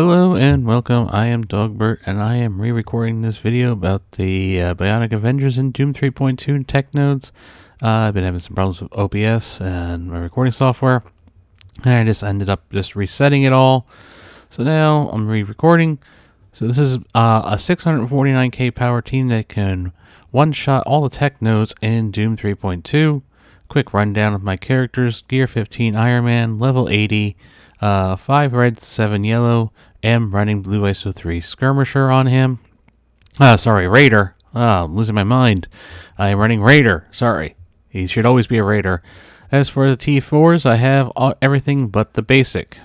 Hello and welcome. I am Dogbert and I am re-recording this video about the Bionic Avengers in Doom 3.2 tech nodes. I've been having some problems with OBS and my recording software, and I just ended up just resetting it all. So now I'm re-recording. So this is a 649K power team that can one-shot all the tech nodes in Doom 3.2. Quick rundown of my characters: Gear 15 Iron Man, level 80, 5 red, 7 yellow, M running Blue ISO 3 Skirmisher on him. Raider. I'm losing my mind. I am running Raider. Sorry. He should always be a Raider. As for the T4s, I have everything but the basic.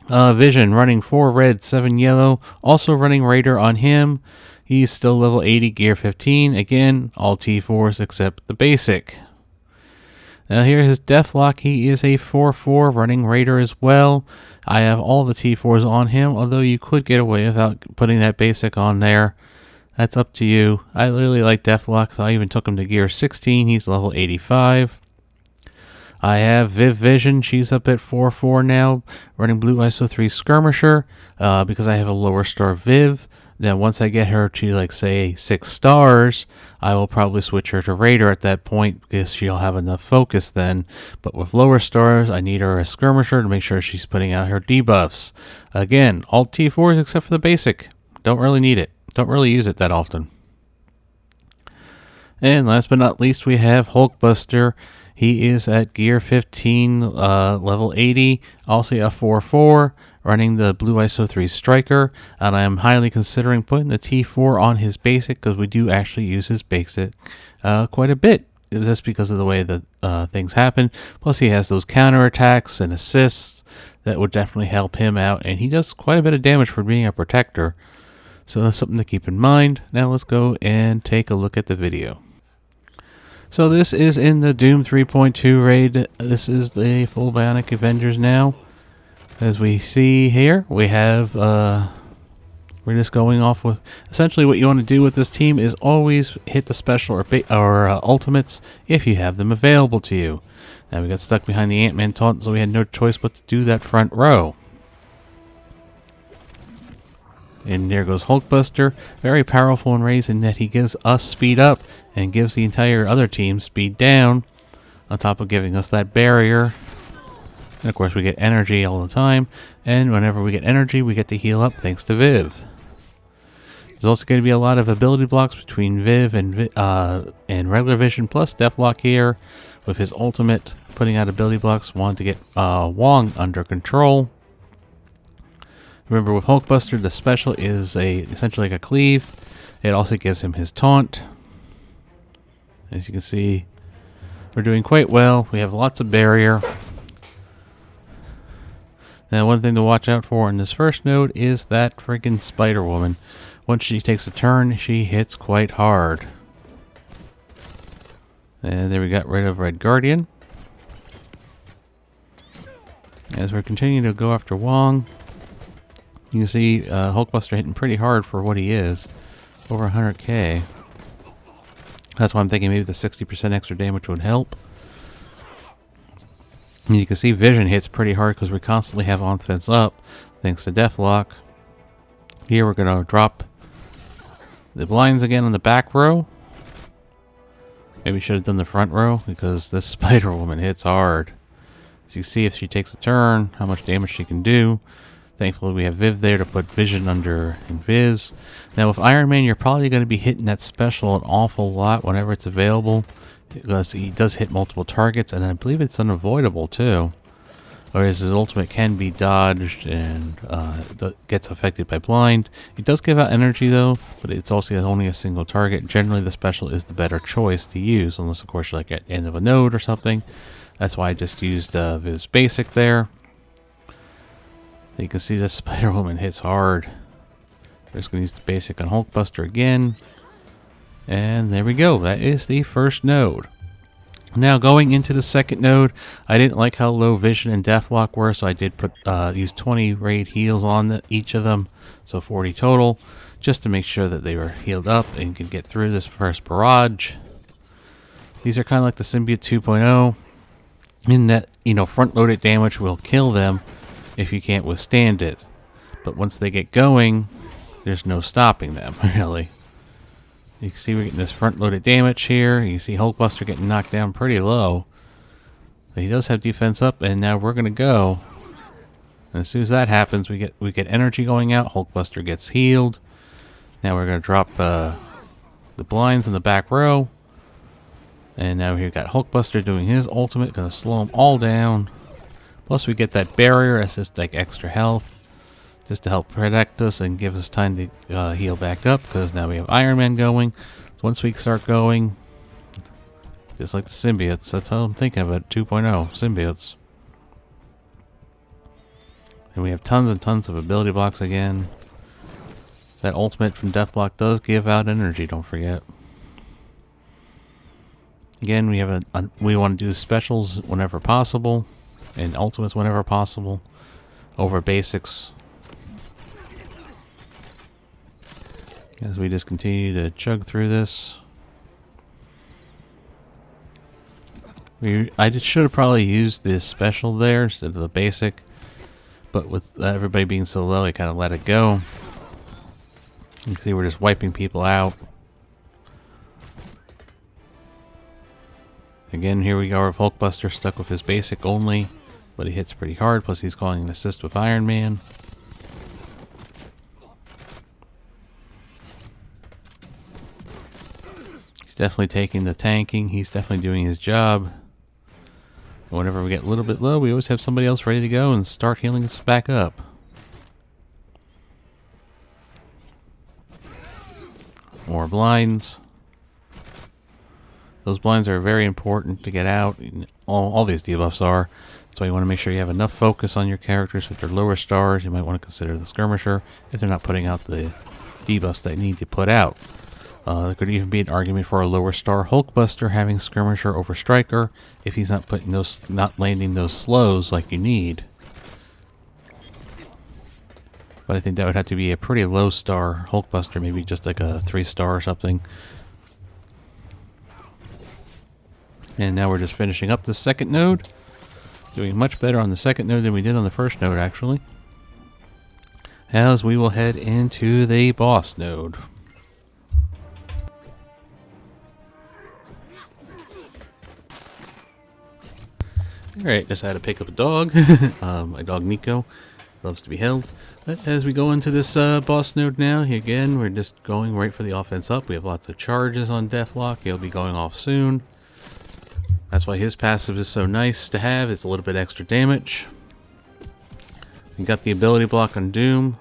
Vision running 4 red, 7 yellow, also running Raider on him. He's still level 80, gear 15. Again, all T4s except the basic. Now here's his Deathlock. He is a 4-4 running Raider as well. I have all the T4s on him, although you could get away without putting that basic on there. That's up to you. I really like Deathlock, so I even took him to gear 16. He's level 85. I have Vision. She's up at 4-4 now, running Blue ISO 3 Skirmisher, because I have a lower star Viv. Then once I get her to, like, say, 6 stars, I will probably switch her to Raider at that point because she'll have enough focus then. But with lower stars, I need her as Skirmisher to make sure she's putting out her debuffs. Again, all T4s except for the basic. Don't really need it. Don't really use it that often. And last but not least, we have Hulkbuster. He is at gear 15, level 80, also a 4-4, running the Blue ISO 3 Striker, and I am highly considering putting the T4 on his basic because we do actually use his basic quite a bit, just because of the way that things happen. Plus he has those counterattacks and assists that would definitely help him out, and he does quite a bit of damage for being a protector, so that's something to keep in mind. Now let's go and take a look at the video. So this is in the Doom 3.2 raid. This is the full Bionic Avengers now. As we see here, we have, we're just going off with, essentially what you want to do with this team is always hit the special or ultimates if you have them available to you. Now we got stuck behind the Ant-Man taunt, so we had no choice but to do that front row. And there goes Hulkbuster, very powerful in raids in that he gives us speed up and gives the entire other team speed down, on top of giving us that barrier. And of course we get energy all the time, and whenever we get energy we get to heal up thanks to Viv. There's also going to be a lot of ability blocks between Viv and regular Vision, plus Deathlock here with his ultimate putting out ability blocks. Wanted to get Wong under control. Remember, with Hulkbuster, the special is essentially like a cleave. It also gives him his taunt. As you can see, we're doing quite well. We have lots of barrier. Now, one thing to watch out for in this first node is that freaking Spider-Woman. Once she takes a turn, she hits quite hard. And there we got rid of Red Guardian. As we're continuing to go after Wong, you can see Hulkbuster hitting pretty hard for what he is. Over 100k. That's why I'm thinking maybe the 60% extra damage would help. And you can see Vision hits pretty hard because we constantly have offense up thanks to Deathlock. Here we're going to drop the blinds again on the back row. Maybe we should have done the front row because this Spider-Woman hits hard. As you see, if she takes a turn, how much damage she can do. Thankfully, we have Viv there to put Vision under Invis. Now, with Iron Man, you're probably going to be hitting that special an awful lot whenever it's available, because he does hit multiple targets, and I believe it's unavoidable, too. Whereas his ultimate can be dodged and gets affected by blind. It does give out energy, though, but it's also only a single target. Generally, the special is the better choice to use, unless, of course, you're like at the end of a node or something. That's why I just used Viv's basic there. You can see the Spider-Woman hits hard. We're just going to use the basic on Hulkbuster again. And there we go. That is the first node. Now going into the second node, I didn't like how low Vision and Deathlock were, so I did put use 20 raid heals on each of them, so 40 total, just to make sure that they were healed up and could get through this first barrage. These are kind of like the Symbiote 2.0, in that, front-loaded damage will kill them if you can't withstand it. But once they get going, there's no stopping them, really. You can see we're getting this front-loaded damage here. You can see Hulkbuster getting knocked down pretty low. But he does have defense up, and now we're going to go. And as soon as that happens, we get energy going out. Hulkbuster gets healed. Now we're going to drop the blinds in the back row. And now we've got Hulkbuster doing his ultimate. Going to slow them all down. Plus we get that barrier as just like extra health. Just to help protect us and give us time to heal back up, because now we have Iron Man going. So once we start going, just like the symbiotes, that's how I'm thinking of it, 2.0 symbiotes. And we have tons and tons of ability blocks again. That ultimate from Deathlock does give out energy, don't forget. Again, we have we want to do specials whenever possible, and ultimates whenever possible, over basics. As we just continue to chug through this. I should have probably used this special there instead of the basic. But with everybody being so low, I kind of let it go. You can see we're just wiping people out. Again, here we go with Hulkbuster stuck with his basic only. But he hits pretty hard, plus he's calling an assist with Iron Man. Definitely taking the tanking. He's definitely doing his job. Whenever we get a little bit low, we always have somebody else ready to go and start healing us back up. More blinds. Those blinds are very important to get out. All these debuffs are. That's why you want to make sure you have enough focus on your characters. If they're lower stars, you might want to consider the skirmisher if they're not putting out the debuffs they need to put out. There could even be an argument for a lower star Hulkbuster having Skirmisher over Striker if he's not landing those slows like you need. But I think that would have to be a pretty low star Hulkbuster, maybe just like a 3-star or something. And now we're just finishing up the second node. Doing much better on the second node than we did on the first node, actually. As we will head into the boss node. Alright, just had to pick up a dog. My dog Nico loves to be held. But as we go into this boss node now, again, we're just going right for the offense up. We have lots of charges on Deathlock. He'll be going off soon. That's why his passive is so nice to have. It's a little bit extra damage. We got the ability block on Doom.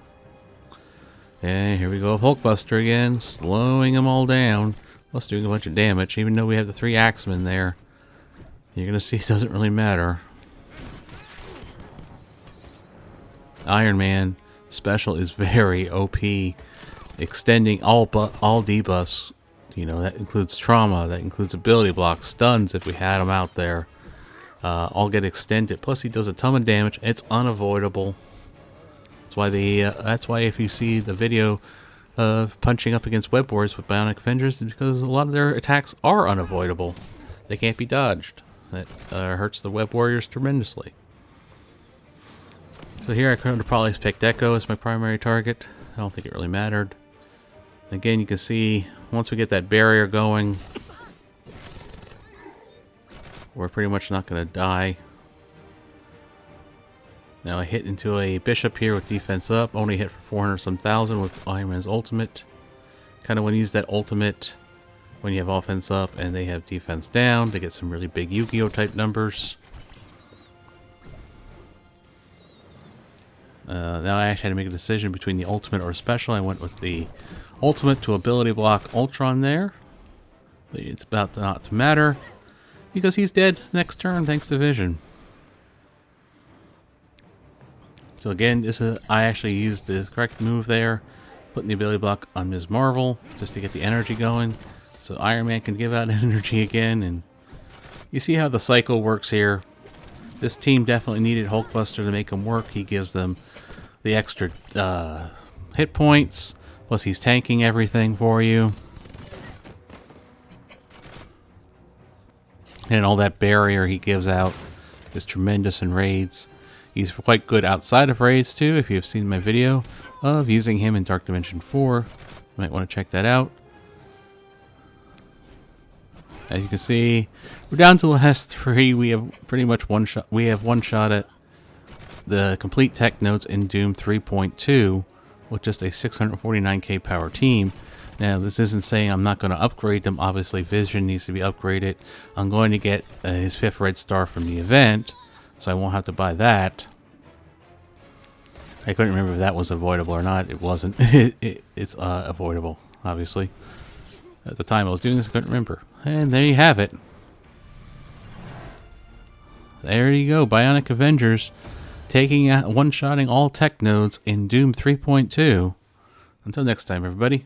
And here we go with Hulkbuster again, slowing them all down. Plus doing a bunch of damage, even though we have the 3 Axemen there. You're going to see it doesn't really matter. Iron Man special is very OP. Extending all debuffs. You know, that includes trauma, that includes ability blocks, stuns if we had them out there. All get extended. Plus he does a ton of damage. It's unavoidable. That's why if you see the video of punching up against Web Wars with Bionic Avengers, it's because a lot of their attacks are unavoidable. They can't be dodged. That hurts the Web Warriors tremendously. So here I could have probably picked Echo as my primary target. I don't think it really mattered. Again, you can see once we get that barrier going, we're pretty much not going to die. Now I hit into a Bishop here with defense up. Only hit for 400-some-thousand with Iron Man's ultimate. Kind of want to use that ultimate when you have offense up and they have defense down to get some really big Yu-Gi-Oh type numbers. Now I actually had to make a decision between the ultimate or special. I went with the ultimate to ability block Ultron there. But it's about not to matter because he's dead next turn thanks to Vision. So again, I actually used the correct move there, putting the ability block on Ms. Marvel just to get the energy going. So Iron Man can give out energy again, and you see how the cycle works here. This team definitely needed Hulkbuster to make them work. He gives them the extra hit points, plus he's tanking everything for you. And all that barrier he gives out is tremendous in raids. He's quite good outside of raids too, if you've seen my video of using him in Dark Dimension 4. You might want to check that out. As you can see, we're down to last 3. We have pretty much one shot. We have one shot at the complete tech nodes in Doom 3.2 with just a 649k power team. Now, this isn't saying I'm not going to upgrade them. Obviously, Vision needs to be upgraded. I'm going to get his 5th red star from the event, so I won't have to buy that. I couldn't remember if that was avoidable or not. It wasn't. It's avoidable, obviously. At the time I was doing this, I couldn't remember. And there you have it. There you go, Bionic Avengers taking one-shotting all tech nodes in Doom 3.2. Until next time, everybody.